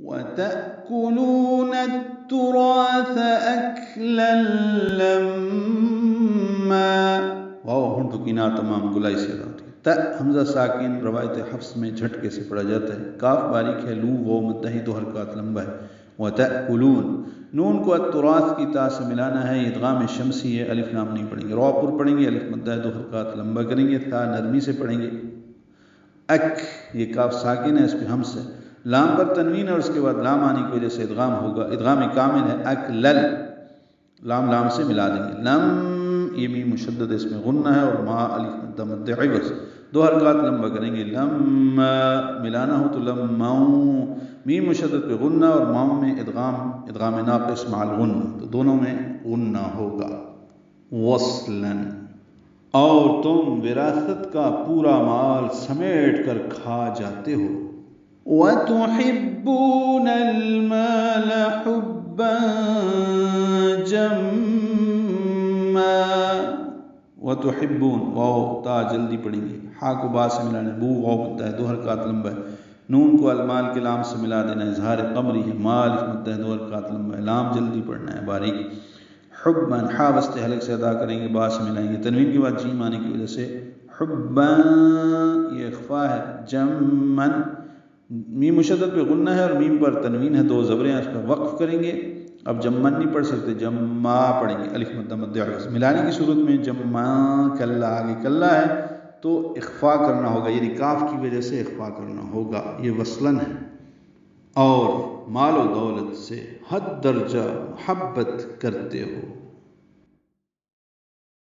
وَتَأْكُلُونَ التُّرَاثَ أَكْلًا لَمًّا واو ہنٹو کی نا تمام گلائی سے ادا ہوتی ہے. ت حمزہ ساکن روایت حفص میں جھٹکے سے پڑھا جاتا ہے. کاف باریک ہے. لو وہ متحد دو حرکات لمبا ہے. وَتَأْكُلُونَ نون کو التراث کی تا سے ملانا ہے. ادغام شمسی ہے. الف لام نہیں پڑھیں گے. را پر پڑھیں گے. الف متحد دو حرکات لمبا کریں گے. تا نرمی سے پڑھیں گے. اک یہ کاف ساکن ہے. اس پہ ہمس ہے. لام پر تنوین اور اس کے بعد لام آنے کی وجہ سے ادغام ہوگا. ادغام کامل ہے. اکلل لام لام سے ملا دیں گے. لم یہ میم مشدد اس میں غنہ ہے اور ما الف مد عوض دو حرکات لمبا کریں گے. لم ملانا ہو تو لم میم مشدد پہ غنہ اور مام میں ادغام ناقص مع الغنہ تو دونوں میں غنہ ہوگا. وصلاً اور تم وراثت کا پورا مال سمیٹ کر کھا جاتے ہو. وَتُحِبُّونَ الْمَالَ حُبًّا جَمًّا وَتُحِبُّونَ واو تا جلدی پڑھیں گے. ہا کو با سے ملانا ہے. بو واو مدہ ہے. دو حرکات لمبا ہے. نون کو المال کے لام سے ملا دینا ہے. اظہار قمری ہے. مال مدہ ہے. دو حرکات لمبا ہے. لام جلدی پڑھنا ہے باریک. حبًا ہا وسط حلق سے ادا کریں گے. با سے ملائیں گے. تنوین کے بعد جیم آنے کی وجہ سے حبًا یہ اخفا ہے. جمًّا میم مشدد پہ غنہ ہے اور میم پر تنوین ہے. دو زبریں اس پر وقف کریں گے. اب جمن نہیں پڑھ سکتے. جمع پڑھیں گے. الف مد عوض ملانے کی صورت میں جمع کلا آگے کلا ہے تو اخفا کرنا ہوگا. یعنی کاف کی وجہ سے اخفا کرنا ہوگا. یہ وصلاً ہے. اور مال و دولت سے حد درجہ محبت کرتے ہو.